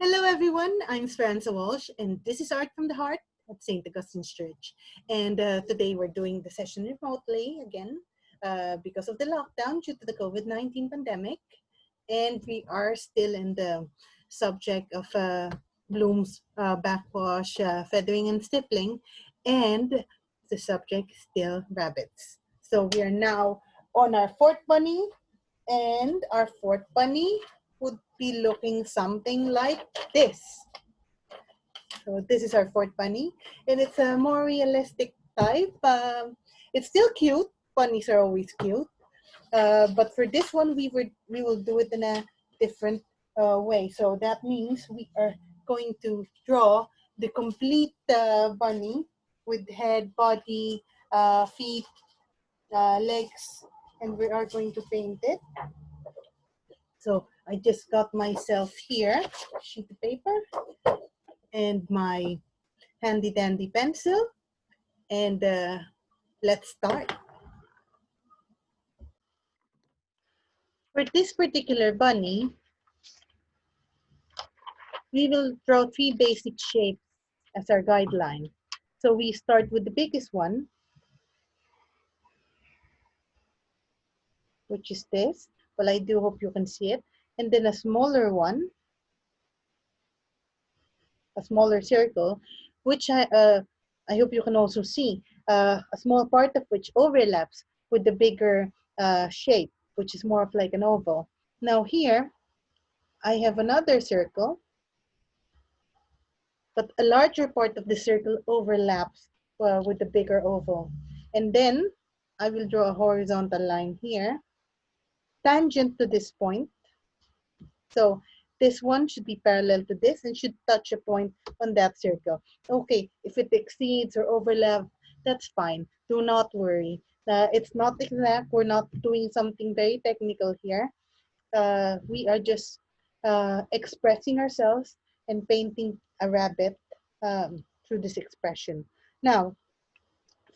Hello, everyone. I'm Esperanza Walsh, and this is Art from the Heart at St. Augustine's Church. And today we're doing the session remotely again because of the lockdown due to the COVID-19 pandemic. And we are still in the subject of Bloom's backwash, feathering, and stippling. And the subject is still rabbits. So we are now on our fourth bunny, and our fourth bunny would be looking something like this. So this is our fourth bunny, and it's a more realistic type. It's still cute. Bunnies are always cute, but for this one, we will do it in a different way. So that means we are going to draw the complete bunny with head, body, feet, legs, and we are going to paint it. So I just got myself here a sheet of paper and my handy dandy pencil, and let's start. For this particular bunny, we will draw three basic shapes as our guideline. So we start with the biggest one, which is this. Well, I do hope you can see it. And then a smaller one, a smaller circle, which I hope you can also see, a small part of which overlaps with the bigger shape, which is more of like an oval. Now here, I have another circle, but a larger part of the circle overlaps with the bigger oval. And then I will draw a horizontal line here, tangent to this point. So this one should be parallel to this and should touch a point on that circle. Okay, if it exceeds or overlaps, that's fine. Do not worry. It's not exact. We're not doing something very technical here. We are just expressing ourselves and painting a rabbit through this expression. Now,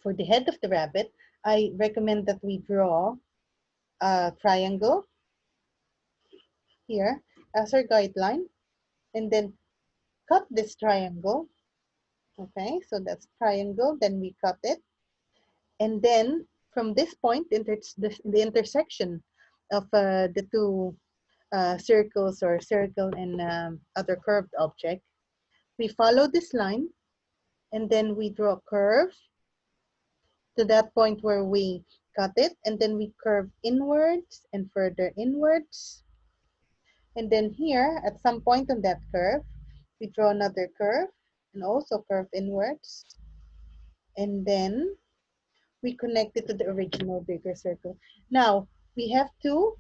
for the head of the rabbit, I recommend that we draw a triangle here as our guideline, and then cut this triangle. Okay, so that's triangle, then we cut it. And then from this point, the intersection of the two circles or circle and other curved object, we follow this line, and then we draw a curve to that point where we cut it, and then we curve inwards and further inwards. And then here, at some point on that curve, we draw another curve and also curve inwards. And then we connect it to the original bigger circle. Now, we have to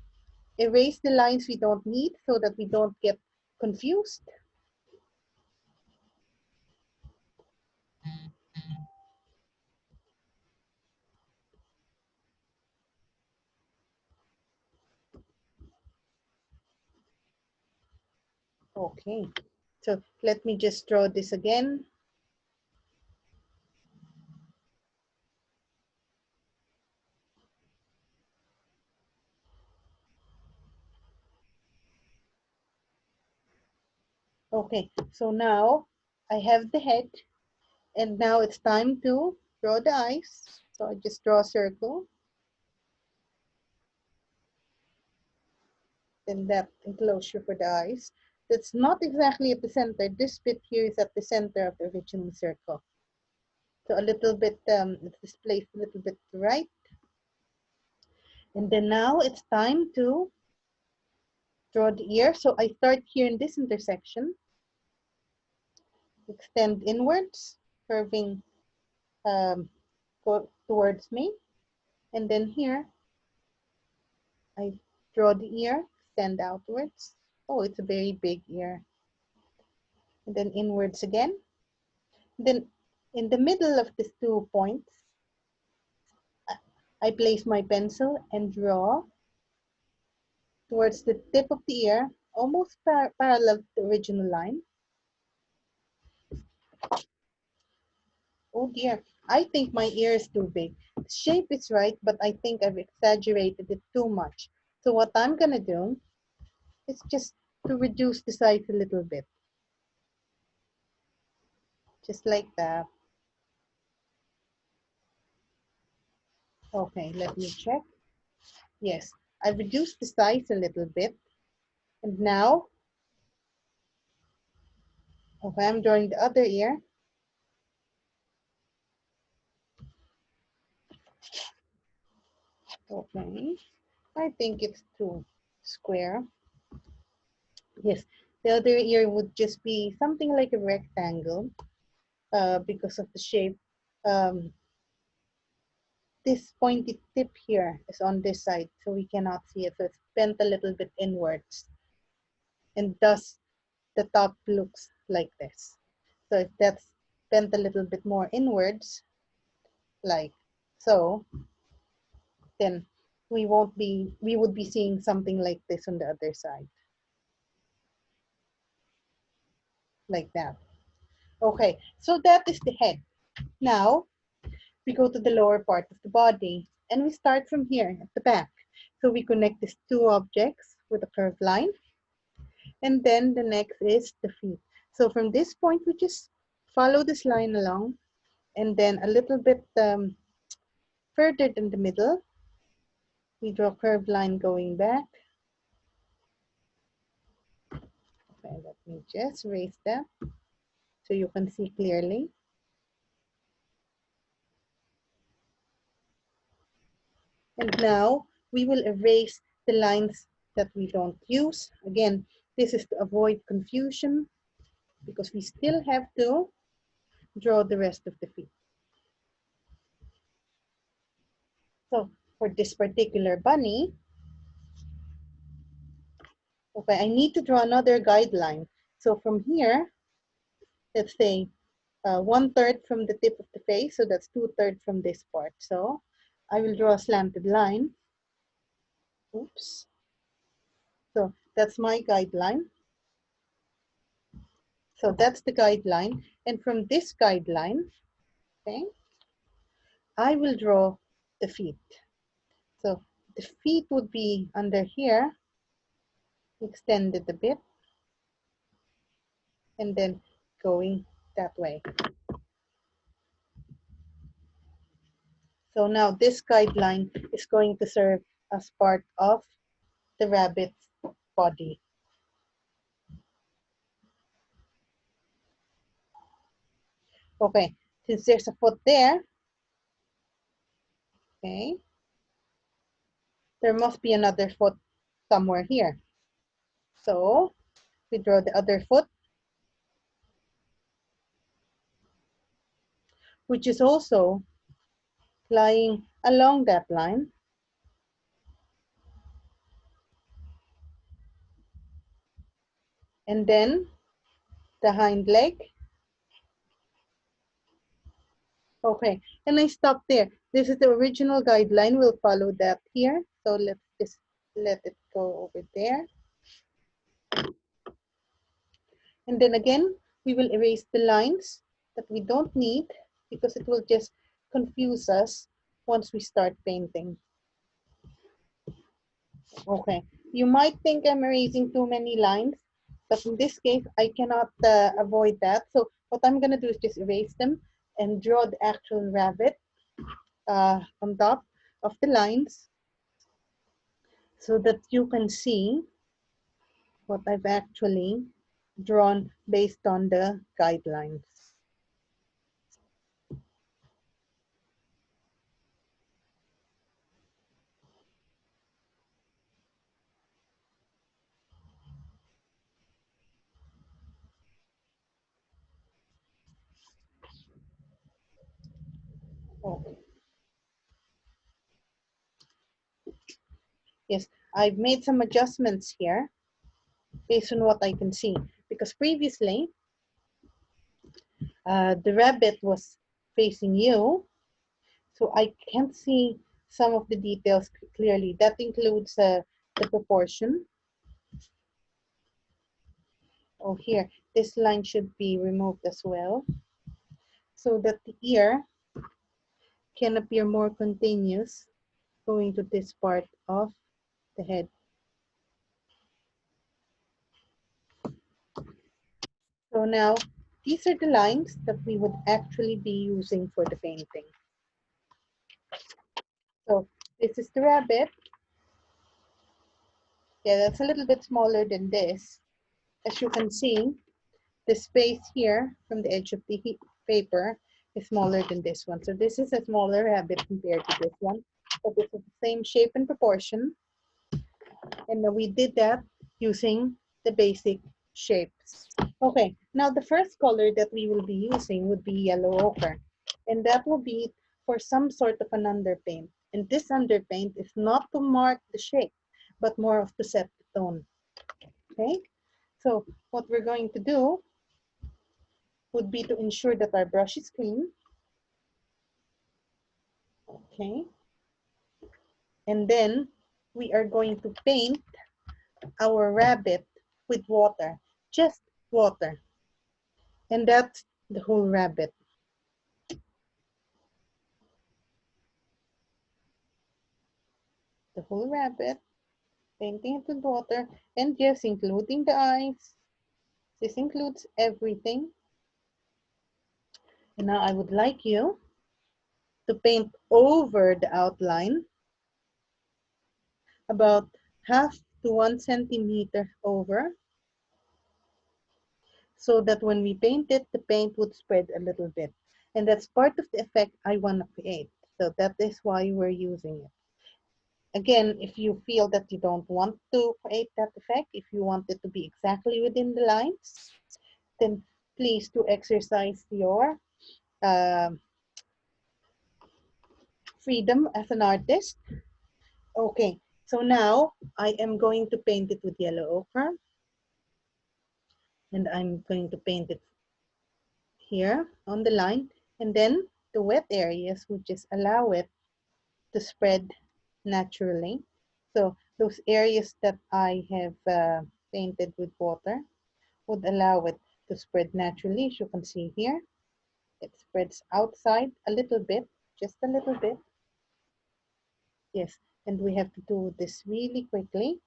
erase the lines we don't need so that we don't get confused. Okay, so let me just draw this again. Okay, so now I have the head, and now it's time to draw the eyes. So I just draw a circle. Then that enclosure for the eyes. That's not exactly at the center. This bit here is at the center of the original circle. So a little bit, it's displaced a little bit to the right. And then now it's time to draw the ear. So I start here in this intersection, extend inwards, curving towards me. And then here, I draw the ear, extend outwards. Oh, it's a very big ear. And then inwards again. Then in the middle of these 2 points, I place my pencil and draw towards the tip of the ear, almost parallel to the original line. Oh dear, I think my ear is too big. The shape is right, but I think I've exaggerated it too much. So what I'm gonna do is just to reduce the size a little bit. just like that. Okay, let me check. Yes, I've reduced the size a little bit. And now, okay, I'm drawing the other ear. Okay, I think it's too square. Yes, the other ear would just be something like a rectangle because of the shape. Um, this pointy tip here is on this side, so we cannot see it. So it's bent a little bit inwards, and thus the top looks like this. So if that's bent a little bit more inwards, like so, then we would be seeing something like this on the other side, like that. Okay, so that is the head. Now we go to the lower part of the body, and we start from here at the back. So we connect these two objects with a curved line, and then the next is the feet. So from this point, we just follow this line along, and then a little bit further in the middle, we draw a curved line going back. Okay, let me just erase that so you can see clearly. And now we will erase the lines that we don't use. Again, this is to avoid confusion because we still have to draw the rest of the feet. So for this particular bunny, okay, I need to draw another guideline. So from here, let's say 1/3 from the tip of the face, so that's 2/3 from this part. So I will draw a slanted line. Oops. So that's my guideline. So that's the guideline. And from this guideline, okay, I will draw the feet. So the feet would be under here, extended a bit, and then going that way. So now this guideline is going to serve as part of the rabbit's body. Okay, since there's a foot there, okay, there must be another foot somewhere here. So we draw the other foot, which is also lying along that line. And then the hind leg. Okay, and I stop there. This is the original guideline. We'll follow that here. So let's just let it go over there. And then again, we will erase the lines that we don't need because it will just confuse us once we start painting. Okay, you might think I'm erasing too many lines, but in this case, I cannot avoid that. So what I'm gonna do is just erase them and draw the actual rabbit on top of the lines so that you can see what I've actually drawn based on the guidelines. Okay. Yes, I've made some adjustments here based on what I can see because previously the rabbit was facing you, so I can't see some of the details clearly. That includes the proportion. Oh, here, this line should be removed as well so that the ear can appear more continuous going to this part of the head. So now these are the lines that we would actually be using for the painting. So this is the rabbit. Yeah, that's a little bit smaller than this. As you can see, the space here from the edge of the paper is smaller than this one. So this is a smaller rabbit compared to this one. But it's the same shape and proportion. And we did that using the basic shapes. Okay, now the first color that we will be using would be yellow ochre. And that will be for some sort of an underpaint. And this underpaint is not to mark the shape, but more of to set the tone. Okay, so what we're going to do would be to ensure that our brush is clean. Okay, and then we are going to paint our rabbit with water, just water. And that's the whole rabbit. The whole rabbit, painting it with water, and yes, including the eyes. This includes everything. And now I would like you to paint over the outline about half to 1 centimeter over, so that when we paint it, the paint would spread a little bit. And that's part of the effect I want to create. So that is why we're using it. Again, if you feel that you don't want to create that effect, if you want it to be exactly within the lines, then please do exercise your freedom as an artist. Okay, so now I am going to paint it with yellow ochre. And I'm going to paint it here on the line. And then the wet areas would just allow it to spread naturally. So those areas that I have painted with water would allow it to spread naturally. As you can see here, it spreads outside a little bit, just a little bit. Yes, and we have to do this really quickly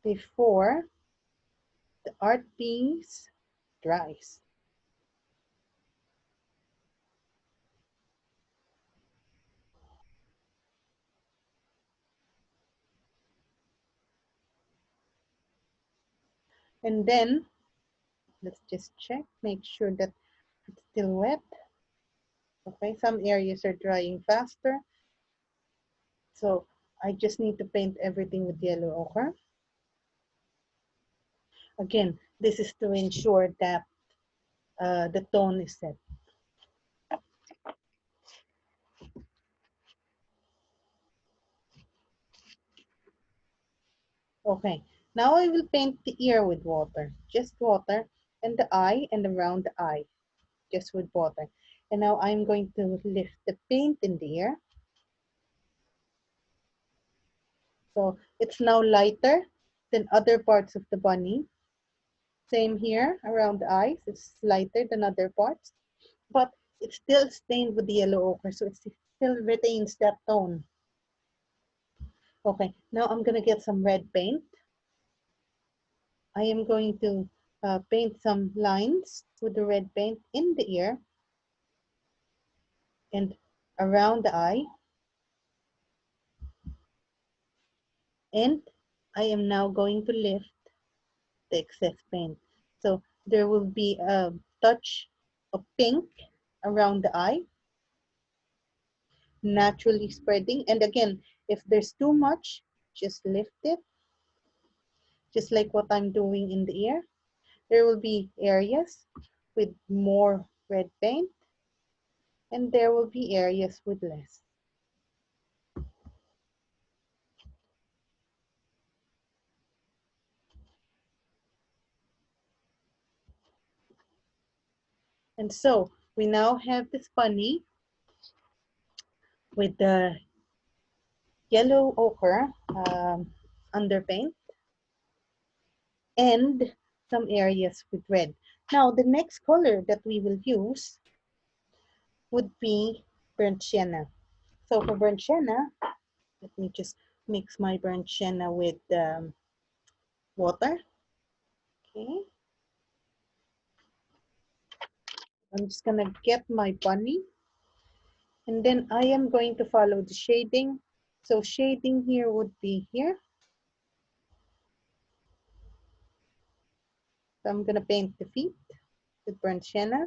before the art piece dries. And then let's just check, make sure that it's still wet. Okay, some areas are drying faster. So I just need to paint everything with yellow ochre. Again, this is to ensure that the tone is set. Okay, now I will paint the ear with water, just water, and the eye and around the eye, just with water. And now I'm going to lift the paint in the ear. So it's now lighter than other parts of the bunny. Same here around the eyes, it's lighter than other parts, but it's still stained with the yellow ochre, so it still retains that tone. Okay, now I'm gonna get some red paint. I am going to paint some lines with the red paint in the ear and around the eye. And I am now going to lift the excess paint. So there will be a touch of pink around the eye, naturally spreading. And again, if there's too much, just lift it, just like what I'm doing in the ear. There will be areas with more red paint, and there will be areas with less. And so we now have this bunny with the yellow ochre underpaint and some areas with red. Now the next color that we will use would be burnt sienna. So for burnt sienna, let me just mix my burnt sienna with water. Okay. I'm just gonna get my bunny, and then I am going to follow the shading. So shading here would be here. So I'm gonna paint the feet with burnt sienna,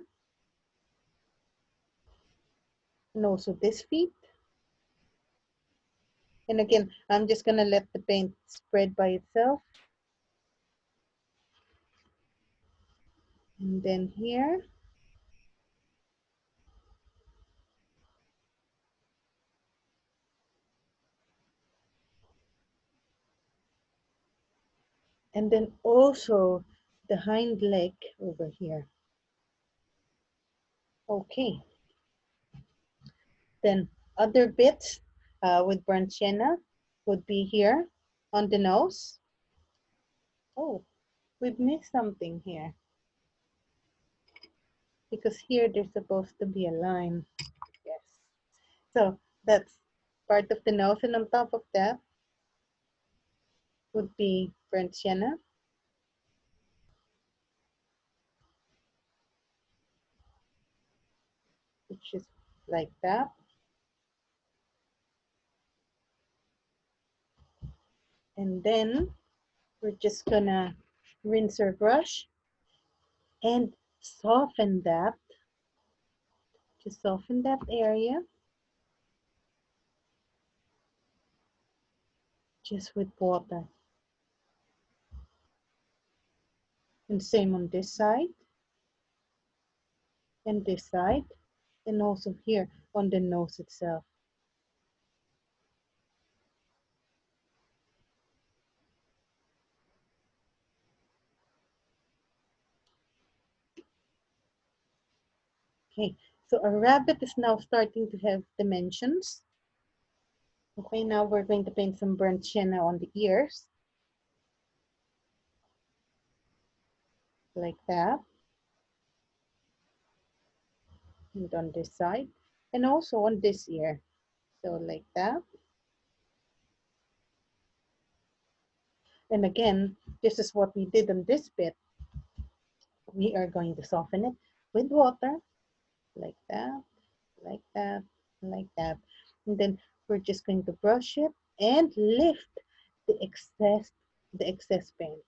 and also this feet. And again, I'm just gonna let the paint spread by itself. And then here. And then also the hind leg over here. Okay. Then other bits with burnt sienna would be here on the nose. Oh, we've missed something here. Because here there's supposed to be a line. Yes. So that's part of the nose, and on top of that would be burnt sienna. Which is like that. And then we're just gonna rinse our brush and soften that. Just soften that area. Just with water. And same on this side. And this side. And also here on the nose itself. Okay, so our rabbit is now starting to have dimensions. Okay, now we're going to paint some burnt sienna on the ears. Like that. And on this side. And also on this ear. So like that. And again, this is what we did on this bit. We are going to soften it with water. Like that, like that, like that. And then we're just going to brush it and lift the excess paint.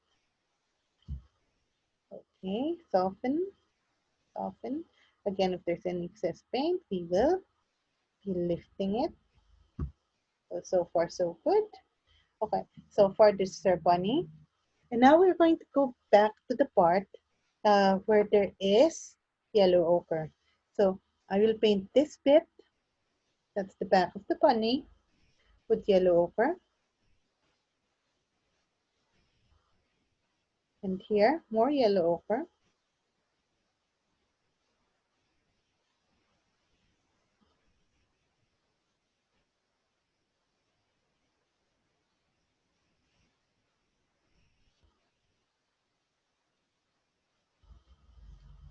Okay, soften, soften. Again, if there's any excess paint, we will be lifting it. So far, so good. Okay, so far this is our bunny. And now we're going to go back to the part where there is yellow ochre. So I will paint this bit. That's the back of the bunny with yellow ochre. And here, more yellow ochre.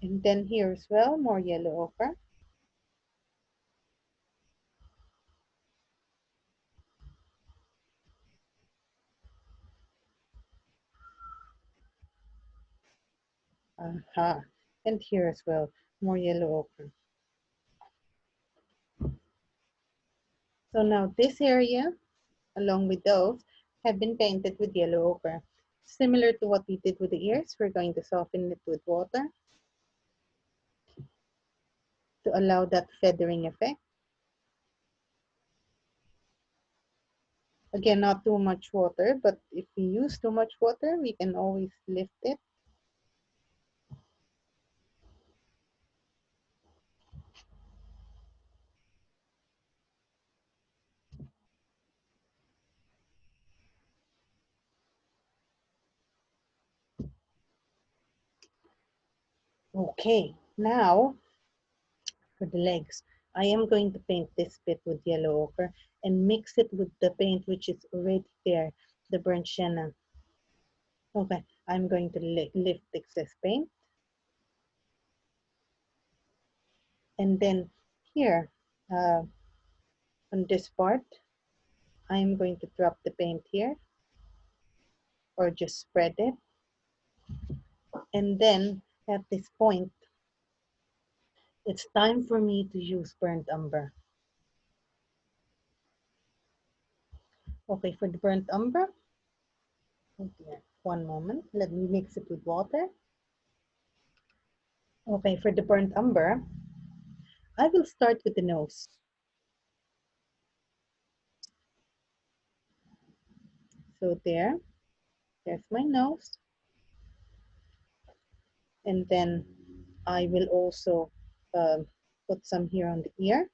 And then here as well, more yellow ochre. Aha. And here as well, more yellow ochre. So now this area, along with those, have been painted with yellow ochre. Similar to what we did with the ears, we're going to soften it with water to allow that feathering effect. Again, not too much water, but if we use too much water, we can always lift it. Okay, now for the legs, I am going to paint this bit with yellow ochre and mix it with the paint which is already there, the burnt sienna. Okay, I'm going to lift excess paint. And then here, on this part, I'm going to drop the paint here or just spread it. And then at this point, It's time for me to use burnt umber. Okay, for the burnt umber, okay, one moment, let me mix it with water. Okay, for the burnt umber, I will start with the nose. So there's my nose. And then I will also put some here on the ear.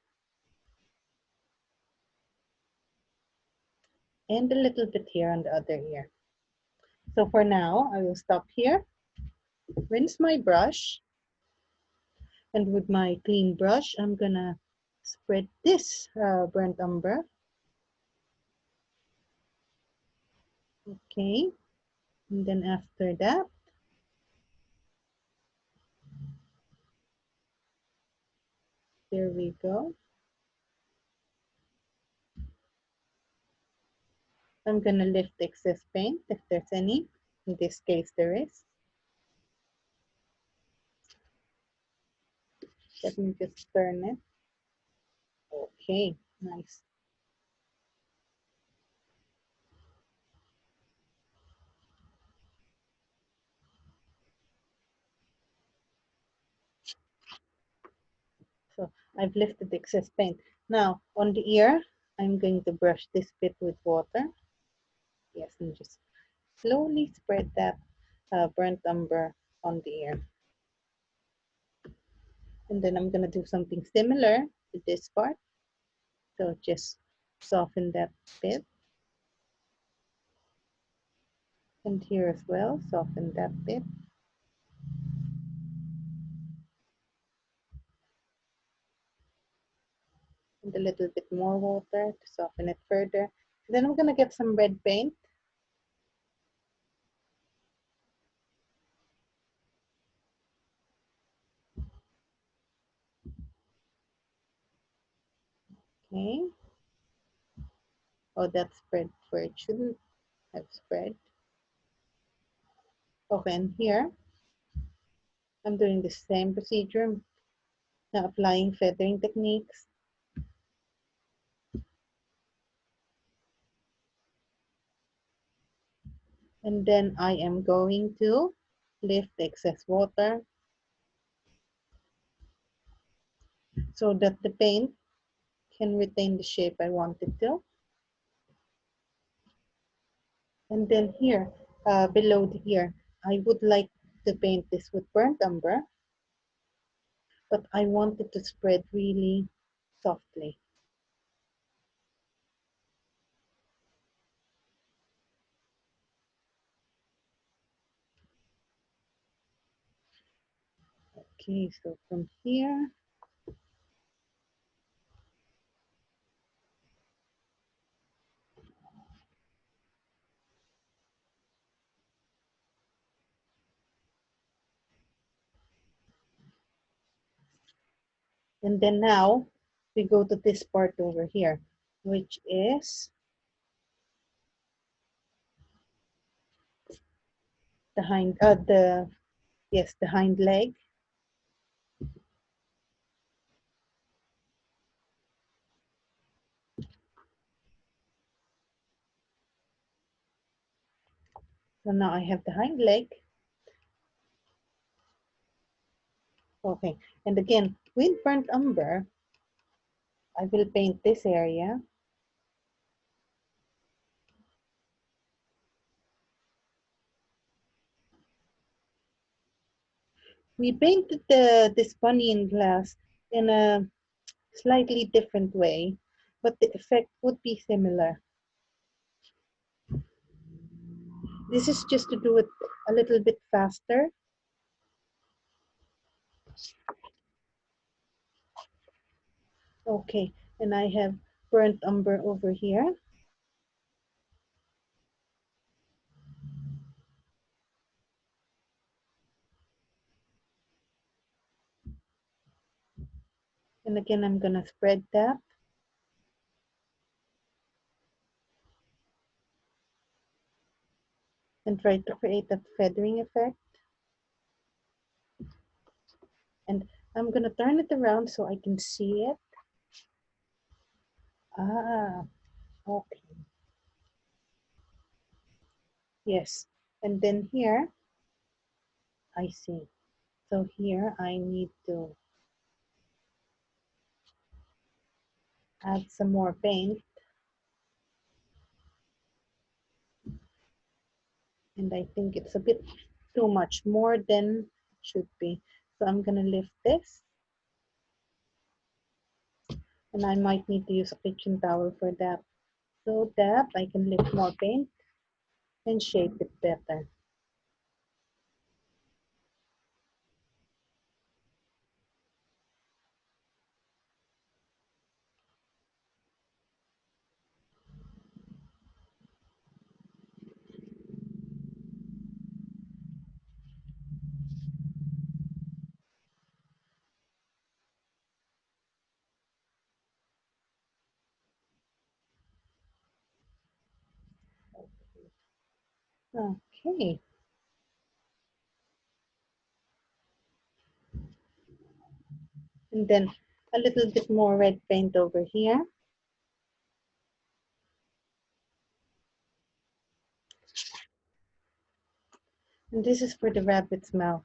And a little bit here on the other ear. So for now, I will stop here, rinse my brush, and with my clean brush, I'm gonna spread this burnt umber. Okay, and then after that, there we go. I'm gonna lift excess paint if there's any. In this case, there is. Let me just turn it. Okay, nice. So I've lifted the excess paint. Now on the ear, I'm going to brush this bit with water. Yes, and just slowly spread that burnt umber on the ear. And then I'm gonna do something similar to this part. So just soften that bit. And here as well, soften that bit. And a little bit more water to soften it further. Then I'm gonna get some red paint. Okay. Oh, that spread where it shouldn't have spread. Okay, and here I'm doing the same procedure, now applying feathering techniques. And then I am going to lift the excess water so that the paint can retain the shape I want it to. And then here, below the ear, I would like to paint this with burnt umber, but I want it to spread really softly. Okay, so from here, and then now we go to this part over here, which is the the hind leg. So now I have the hind leg. Okay, and again, with burnt umber, I will paint this area. We painted this bunny in glass in a slightly different way, but the effect would be similar. This is just to do it a little bit faster. Okay, and I have burnt umber over here. And again, I'm gonna spread that. And try to create that feathering effect. And I'm gonna turn it around so I can see it. Ah, okay. Yes, and then here, I see. So here I need to add some more paint. And I think it's a bit too much, more than it should be. So I'm gonna lift this. And I might need to use a kitchen towel for that, so that I can lift more paint and shape it better. Okay, and then a little bit more red paint over here. And this is for the rabbit's mouth.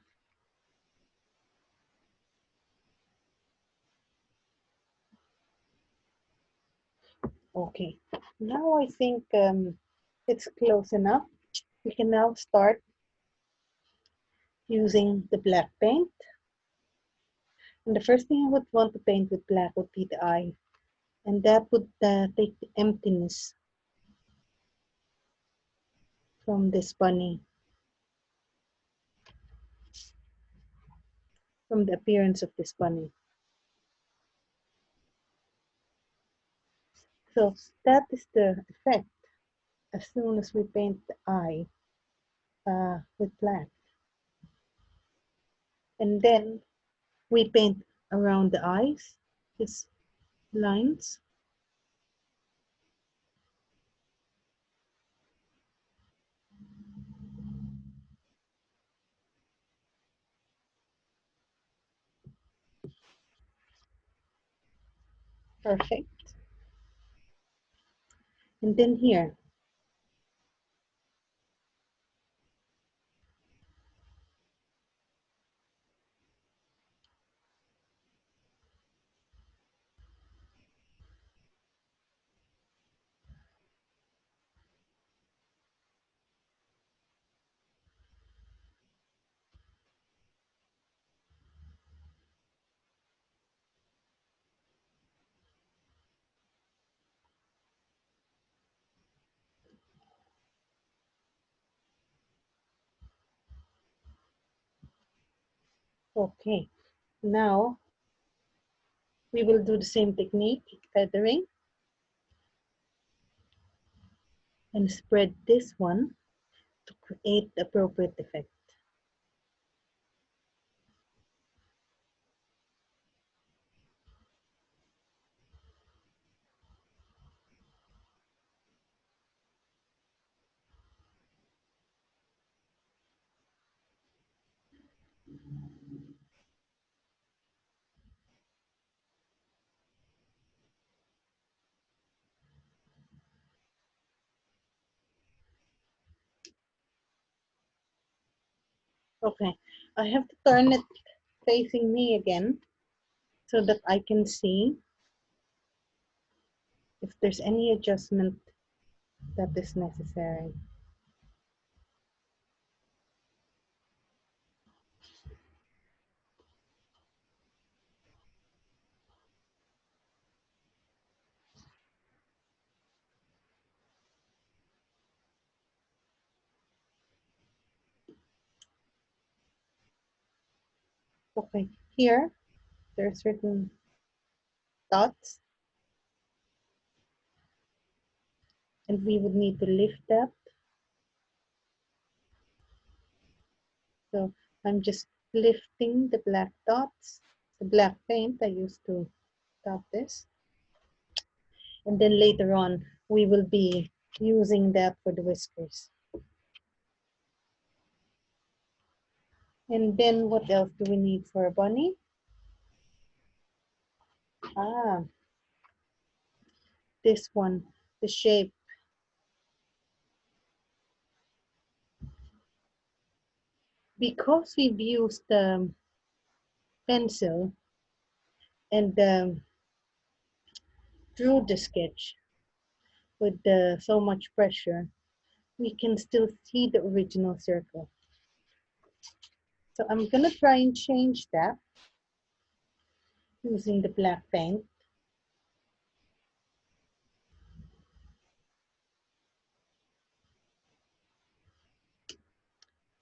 Okay, now I think it's close enough. We can now start using the black paint. And the first thing I would want to paint with black would be the eye. And that would take the emptiness from this bunny, from the appearance of this bunny. So that is the effect as soon as we paint the eye with black. And then we paint around the eyes, these lines. Perfect. And then here, okay. Now we will do the same technique, feathering, and spread this one to create the appropriate effect. Okay, I have to turn it facing me again so that I can see if there's any adjustment that is necessary. Okay, here there are certain dots, and we would need to lift that. So I'm just lifting the black dots, the black paint I used to dot this. And then later on, we will be using that for the whiskers. And then what else do we need for a bunny? Ah, this one, the shape. Because we've used the pencil and drew the sketch with so much pressure, we can still see the original circle. So I'm gonna try and change that using the black paint.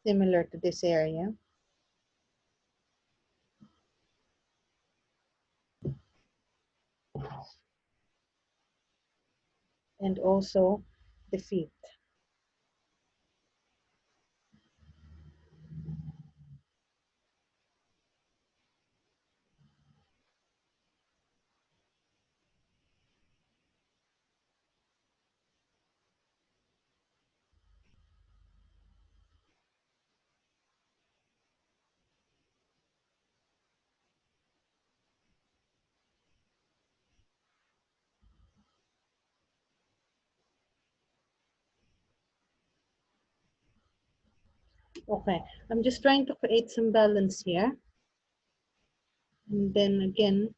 Similar to this area. And also the feet. Okay, I'm just trying to create some balance here. And then again,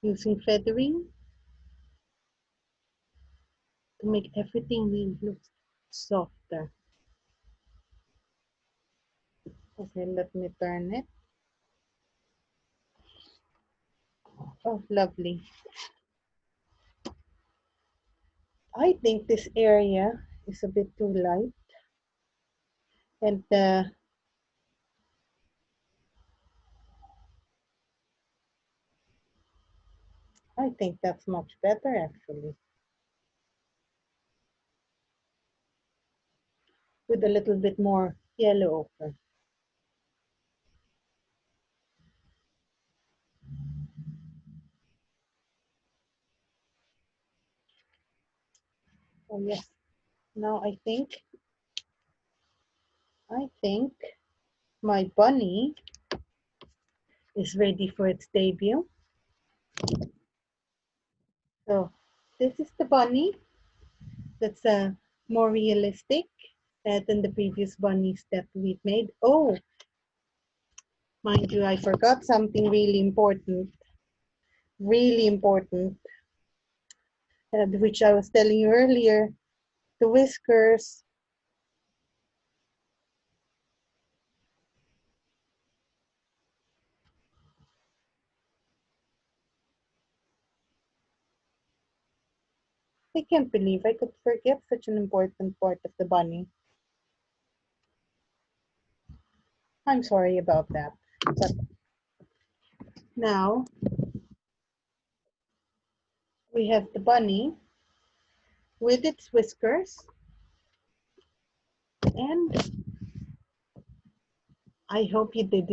using feathering to make everything look softer. Okay, let me turn it. Oh, lovely. I think this area is a bit too light. And I think that's much better actually. With a little bit more yellow ochre. Oh yes. Now I think my bunny is ready for its debut. So this is the bunny that's more realistic than the previous bunnies that we've made. Oh, mind you, I forgot something really important, which I was telling you earlier, the whiskers. I can't believe I could forget such an important part of the bunny. I'm sorry about that. But now we have the bunny with its whiskers, and I hope you did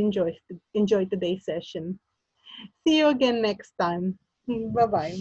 enjoy today's session. See you again next time. Bye bye.